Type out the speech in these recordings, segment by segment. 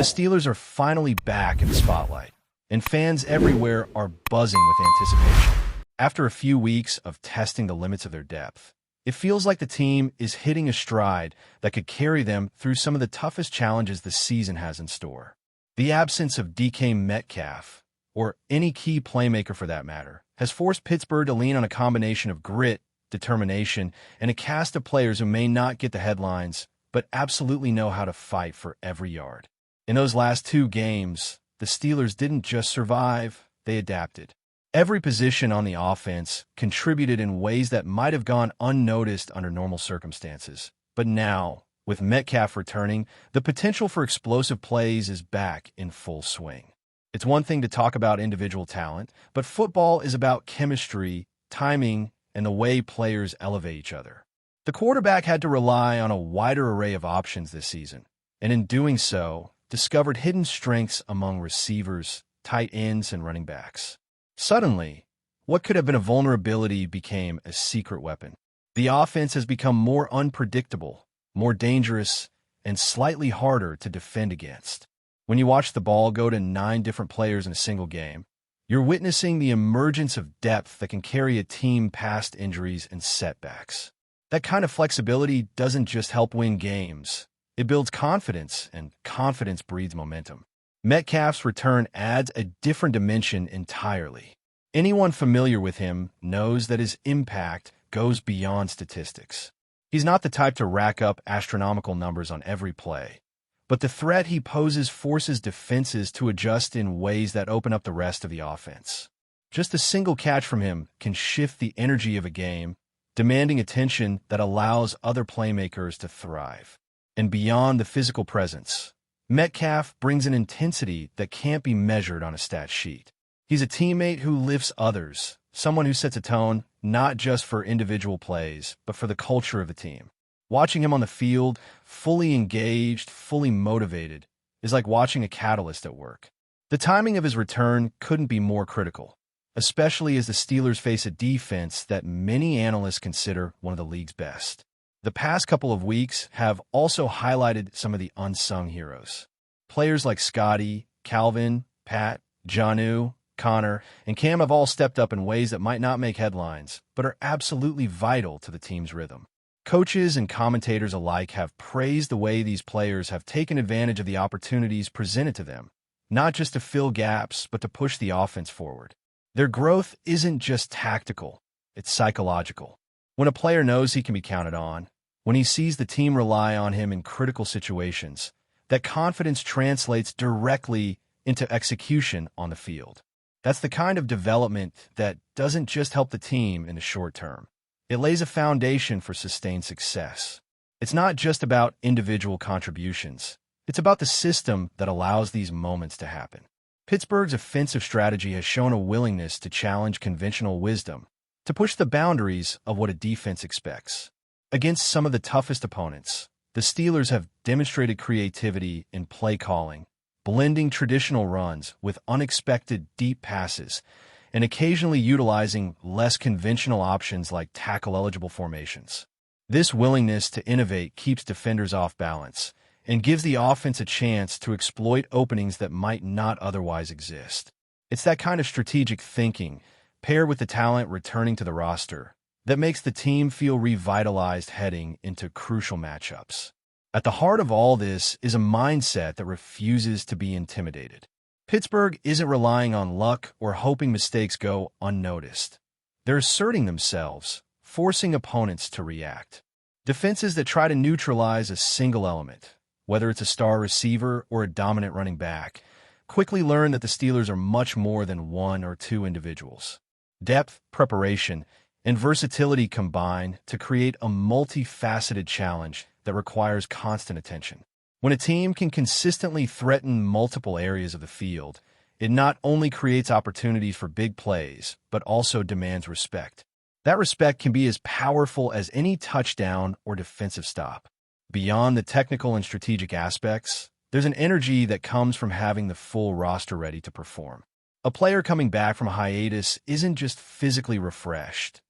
The Steelers are finally back in the spotlight, and fans everywhere are buzzing with anticipation. After a few weeks of testing the limits of their depth, it feels like the team is hitting a stride that could carry them through some of the toughest challenges the season has in store. The absence of DK Metcalf, or any key playmaker for that matter, has forced Pittsburgh to lean on a combination of grit, determination, and a cast of players who may not get the headlines, but absolutely know how to fight for every yard. In those last 2 games, the Steelers didn't just survive, they adapted. Every position on the offense contributed in ways that might have gone unnoticed under normal circumstances. But now, with Metcalf returning, the potential for explosive plays is back in full swing. It's one thing to talk about individual talent, but football is about chemistry, timing, and the way players elevate each other. The quarterback had to rely on a wider array of options this season, and in doing so, discovered hidden strengths among receivers, tight ends, and running backs. Suddenly, what could have been a vulnerability became a secret weapon. The offense has become more unpredictable, more dangerous, and slightly harder to defend against. When you watch the ball go to 9 different players in a single game, you're witnessing the emergence of depth that can carry a team past injuries and setbacks. That kind of flexibility doesn't just help win games. It builds confidence, and confidence breeds momentum. Metcalf's return adds a different dimension entirely. Anyone familiar with him knows that his impact goes beyond statistics. He's not the type to rack up astronomical numbers on every play, but the threat he poses forces defenses to adjust in ways that open up the rest of the offense. Just a single catch from him can shift the energy of a game, demanding attention that allows other playmakers to thrive. And beyond the physical presence, Metcalf brings an intensity that can't be measured on a stat sheet. He's a teammate who lifts others, someone who sets a tone not just for individual plays, but for the culture of the team. Watching him on the field, fully engaged, fully motivated, is like watching a catalyst at work. The timing of his return couldn't be more critical, especially as the Steelers face a defense that many analysts consider one of the league's best. The past couple of weeks have also highlighted some of the unsung heroes. Players like Scotty, Calvin, Pat, Jonnu, Connor, and Cam have all stepped up in ways that might not make headlines, but are absolutely vital to the team's rhythm. Coaches and commentators alike have praised the way these players have taken advantage of the opportunities presented to them, not just to fill gaps, but to push the offense forward. Their growth isn't just tactical, it's psychological. When a player knows he can be counted on, when he sees the team rely on him in critical situations, that confidence translates directly into execution on the field. That's the kind of development that doesn't just help the team in the short term. It lays a foundation for sustained success. It's not just about individual contributions. It's about the system that allows these moments to happen. Pittsburgh's offensive strategy has shown a willingness to challenge conventional wisdom, to push the boundaries of what a defense expects. Against some of the toughest opponents, the Steelers have demonstrated creativity in play calling, blending traditional runs with unexpected deep passes, and occasionally utilizing less conventional options like tackle-eligible formations. This willingness to innovate keeps defenders off balance and gives the offense a chance to exploit openings that might not otherwise exist. It's that kind of strategic thinking, paired with the talent returning to the roster, that makes the team feel revitalized heading into crucial matchups. At the heart of all this is a mindset that refuses to be intimidated. Pittsburgh isn't relying on luck or hoping mistakes go unnoticed. They're asserting themselves, forcing opponents to react. Defenses that try to neutralize a single element, whether it's a star receiver or a dominant running back, quickly learn that the Steelers are much more than 1 or 2 individuals. Depth, preparation, and versatility combine to create a multifaceted challenge that requires constant attention. When a team can consistently threaten multiple areas of the field, it not only creates opportunities for big plays, but also demands respect. That respect can be as powerful as any touchdown or defensive stop. Beyond the technical and strategic aspects, there's an energy that comes from having the full roster ready to perform. A player coming back from a hiatus isn't just physically refreshed.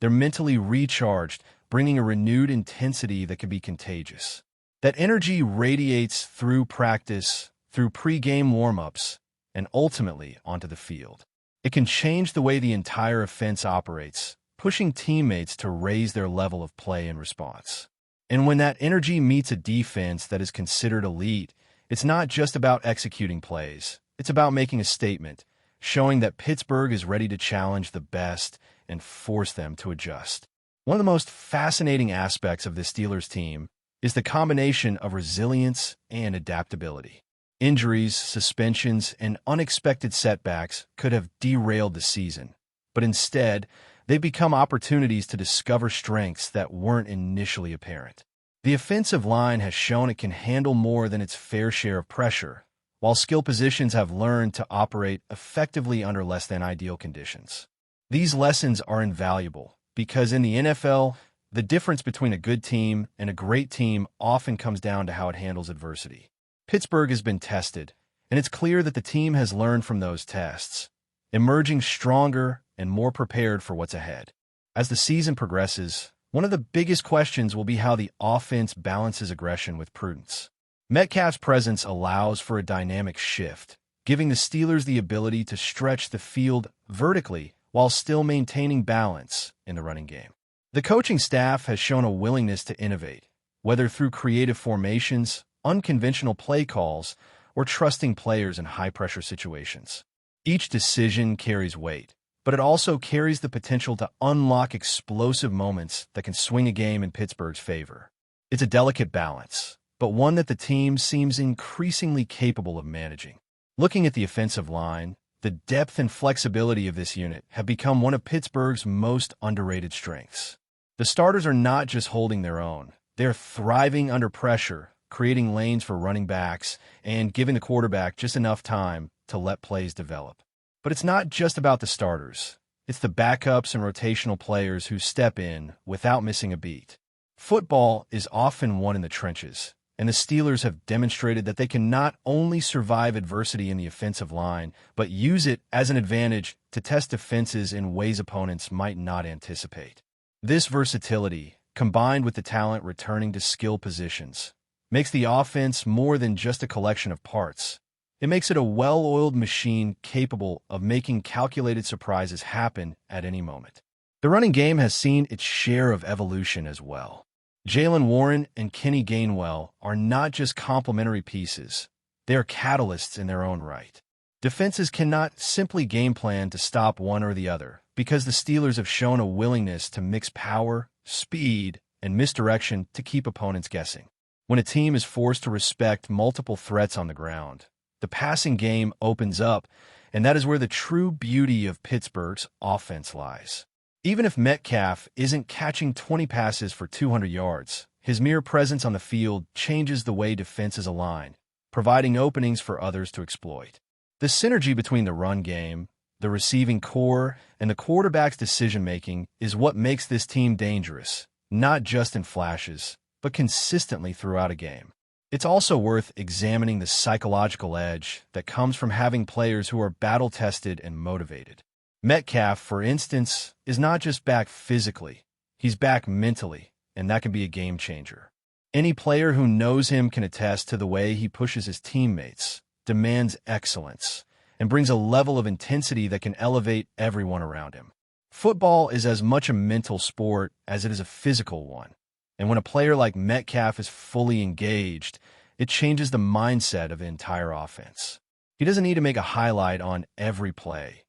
They're mentally recharged, bringing a renewed intensity that can be contagious. That energy radiates through practice, through pre-game warm-ups, and ultimately onto the field. It can change the way the entire offense operates, pushing teammates to raise their level of play and response. And when that energy meets a defense that is considered elite, it's not just about executing plays. It's about making a statement, showing that Pittsburgh is ready to challenge the best and force them to adjust. One of the most fascinating aspects of this Steelers team is the combination of resilience and adaptability. Injuries, suspensions, and unexpected setbacks could have derailed the season, but instead, they've become opportunities to discover strengths that weren't initially apparent. The offensive line has shown it can handle more than its fair share of pressure, while skill positions have learned to operate effectively under less than ideal conditions. These lessons are invaluable because in the NFL, the difference between a good team and a great team often comes down to how it handles adversity. Pittsburgh has been tested, and it's clear that the team has learned from those tests, emerging stronger and more prepared for what's ahead. As the season progresses, one of the biggest questions will be how the offense balances aggression with prudence. Metcalf's presence allows for a dynamic shift, giving the Steelers the ability to stretch the field vertically while still maintaining balance in the running game. The coaching staff has shown a willingness to innovate, whether through creative formations, unconventional play calls, or trusting players in high-pressure situations. Each decision carries weight, but it also carries the potential to unlock explosive moments that can swing a game in Pittsburgh's favor. It's a delicate balance, but one that the team seems increasingly capable of managing. Looking at the offensive line, the depth and flexibility of this unit have become one of Pittsburgh's most underrated strengths. The starters are not just holding their own. They're thriving under pressure, creating lanes for running backs, and giving the quarterback just enough time to let plays develop. But it's not just about the starters. It's the backups and rotational players who step in without missing a beat. Football is often won in the trenches, and the Steelers have demonstrated that they can not only survive adversity in the offensive line, but use it as an advantage to test defenses in ways opponents might not anticipate. This versatility, combined with the talent returning to skill positions, makes the offense more than just a collection of parts. It makes it a well-oiled machine capable of making calculated surprises happen at any moment. The running game has seen its share of evolution as well. Jaylen Warren and Kenny Gainwell are not just complementary pieces. They are catalysts in their own right. Defenses cannot simply game plan to stop one or the other because the Steelers have shown a willingness to mix power, speed, and misdirection to keep opponents guessing. When a team is forced to respect multiple threats on the ground, the passing game opens up, and that is where the true beauty of Pittsburgh's offense lies. Even if Metcalf isn't catching 20 passes for 200 yards, his mere presence on the field changes the way defenses align, providing openings for others to exploit. The synergy between the run game, the receiving core, and the quarterback's decision-making is what makes this team dangerous, not just in flashes, but consistently throughout a game. It's also worth examining the psychological edge that comes from having players who are battle-tested and motivated. Metcalf, for instance, is not just back physically, he's back mentally, and that can be a game changer. Any player who knows him can attest to the way he pushes his teammates, demands excellence, and brings a level of intensity that can elevate everyone around him. Football is as much a mental sport as it is a physical one. And when a player like Metcalf is fully engaged, it changes the mindset of the entire offense. He doesn't need to make a highlight on every play.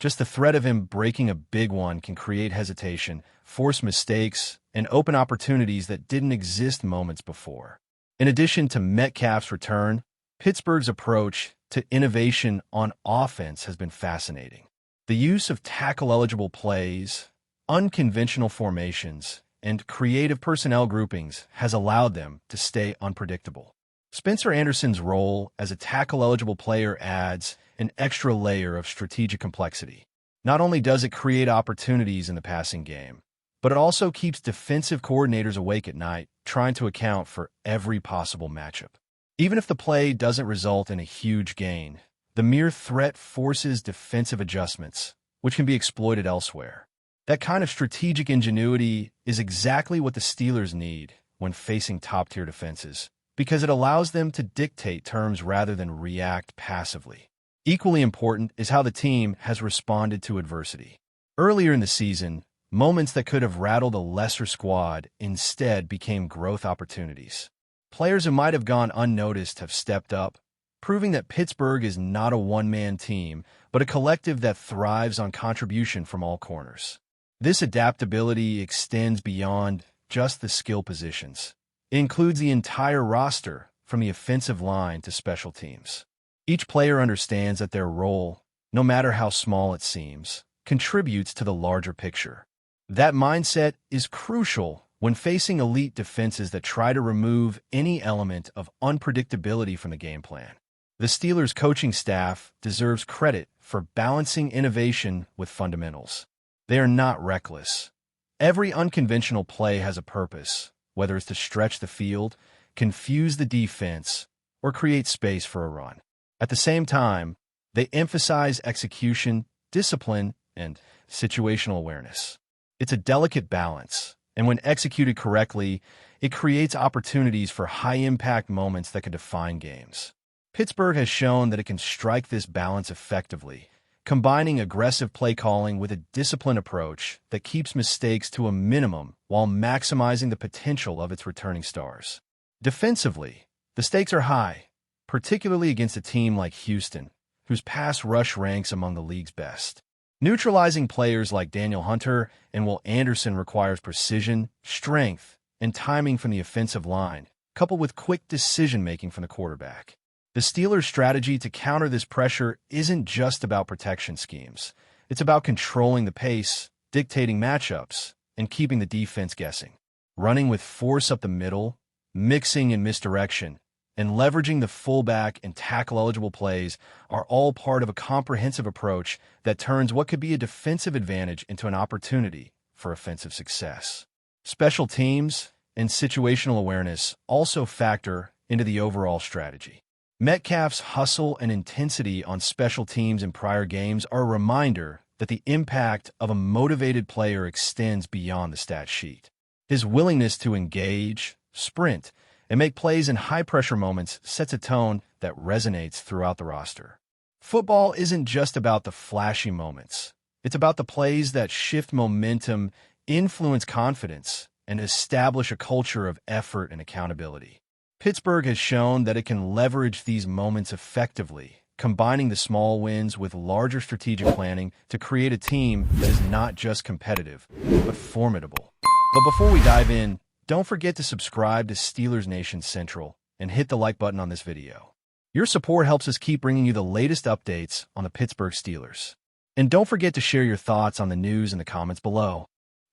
Just the threat of him breaking a big one can create hesitation, force mistakes, and open opportunities that didn't exist moments before. In addition to Metcalf's return, Pittsburgh's approach to innovation on offense has been fascinating. The use of tackle-eligible plays, unconventional formations, and creative personnel groupings has allowed them to stay unpredictable. Spencer Anderson's role as a tackle-eligible player adds an extra layer of strategic complexity. Not only does it create opportunities in the passing game, but it also keeps defensive coordinators awake at night, trying to account for every possible matchup. Even if the play doesn't result in a huge gain, the mere threat forces defensive adjustments, which can be exploited elsewhere. That kind of strategic ingenuity is exactly what the Steelers need when facing top-tier defenses, because it allows them to dictate terms rather than react passively. Equally important is how the team has responded to adversity. Earlier in the season, moments that could have rattled a lesser squad instead became growth opportunities. Players who might have gone unnoticed have stepped up, proving that Pittsburgh is not a one-man team, but a collective that thrives on contribution from all corners. This adaptability extends beyond just the skill positions. It includes the entire roster, from the offensive line to special teams. Each player understands that their role, no matter how small it seems, contributes to the larger picture. That mindset is crucial when facing elite defenses that try to remove any element of unpredictability from the game plan. The Steelers' coaching staff deserves credit for balancing innovation with fundamentals. They are not reckless. Every unconventional play has a purpose, whether it's to stretch the field, confuse the defense, or create space for a run. At the same time, they emphasize execution, discipline, and situational awareness. It's a delicate balance, and when executed correctly, it creates opportunities for high-impact moments that can define games. Pittsburgh has shown that it can strike this balance effectively, combining aggressive play calling with a disciplined approach that keeps mistakes to a minimum while maximizing the potential of its returning stars. Defensively, the stakes are high, particularly against a team like Houston, whose pass rush ranks among the league's best. Neutralizing players like Daniel Hunter and Will Anderson requires precision, strength, and timing from the offensive line, coupled with quick decision-making from the quarterback. The Steelers' strategy to counter this pressure isn't just about protection schemes. It's about controlling the pace, dictating matchups, and keeping the defense guessing. Running with force up the middle, mixing in misdirection, and leveraging the fullback and tackle-eligible plays are all part of a comprehensive approach that turns what could be a defensive advantage into an opportunity for offensive success. Special teams and situational awareness also factor into the overall strategy. Metcalf's hustle and intensity on special teams in prior games are a reminder that the impact of a motivated player extends beyond the stat sheet. His willingness to engage, sprint, and make plays in high-pressure moments sets a tone that resonates throughout the roster. Football isn't just about the flashy moments. It's about the plays that shift momentum, influence confidence, and establish a culture of effort and accountability. Pittsburgh has shown that it can leverage these moments effectively, combining the small wins with larger strategic planning to create a team that is not just competitive, but formidable. But before we dive in, don't forget to subscribe to Steelers Nation Central and hit the like button on this video. Your support helps us keep bringing you the latest updates on the Pittsburgh Steelers. And don't forget to share your thoughts on the news in the comments below.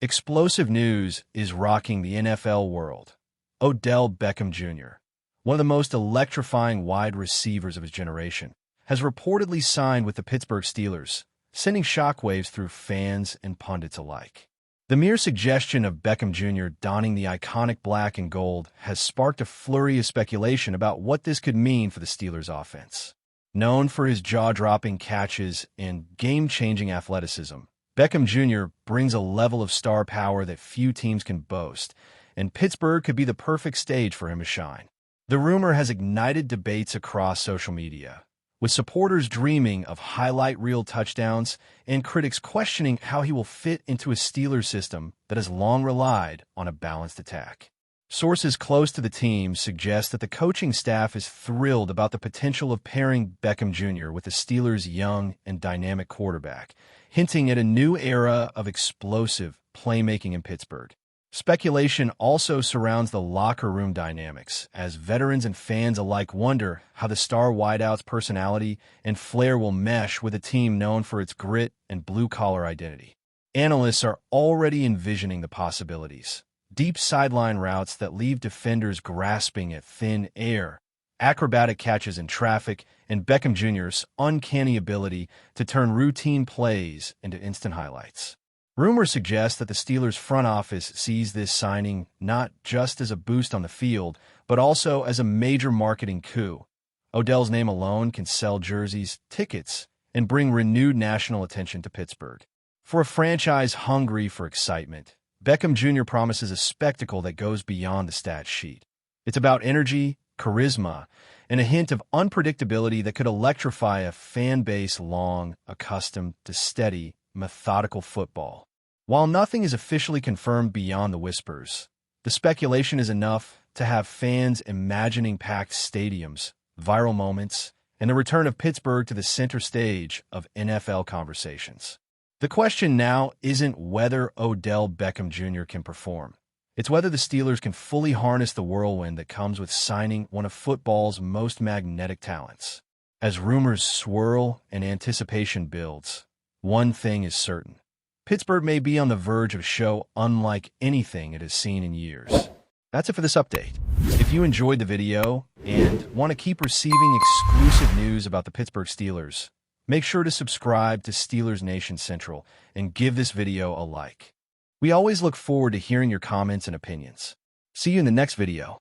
Explosive news is rocking the NFL world. Odell Beckham Jr., one of the most electrifying wide receivers of his generation, has reportedly signed with the Pittsburgh Steelers, sending shockwaves through fans and pundits alike. The mere suggestion of Beckham Jr. donning the iconic black and gold has sparked a flurry of speculation about what this could mean for the Steelers' offense. Known for his jaw-dropping catches and game-changing athleticism, Beckham Jr. brings a level of star power that few teams can boast, and Pittsburgh could be the perfect stage for him to shine. The rumor has ignited debates across social media, with supporters dreaming of highlight reel touchdowns and critics questioning how he will fit into a Steelers system that has long relied on a balanced attack. Sources close to the team suggest that the coaching staff is thrilled about the potential of pairing Beckham Jr. with the Steelers' young and dynamic quarterback, hinting at a new era of explosive playmaking in Pittsburgh. Speculation also surrounds the locker room dynamics, as veterans and fans alike wonder how the star wideout's personality and flair will mesh with a team known for its grit and blue-collar identity. Analysts are already envisioning the possibilities: deep sideline routes that leave defenders grasping at thin air, acrobatic catches in traffic, and Beckham Jr.'s uncanny ability to turn routine plays into instant highlights. Rumors suggest that the Steelers' front office sees this signing not just as a boost on the field, but also as a major marketing coup. Odell's name alone can sell jerseys, tickets, and bring renewed national attention to Pittsburgh. For a franchise hungry for excitement, Beckham Jr. promises a spectacle that goes beyond the stat sheet. It's about energy, charisma, and a hint of unpredictability that could electrify a fan base long accustomed to steady, methodical football. While nothing is officially confirmed beyond the whispers, the speculation is enough to have fans imagining packed stadiums, viral moments, and the return of Pittsburgh to the center stage of NFL conversations. The question now isn't whether Odell Beckham Jr. can perform. It's whether the Steelers can fully harness the whirlwind that comes with signing one of football's most magnetic talents. As rumors swirl and anticipation builds, one thing is certain. Pittsburgh may be on the verge of a show unlike anything it has seen in years. That's it for this update. If you enjoyed the video and want to keep receiving exclusive news about the Pittsburgh Steelers, make sure to subscribe to Steelers Nation Central and give this video a like. We always look forward to hearing your comments and opinions. See you in the next video.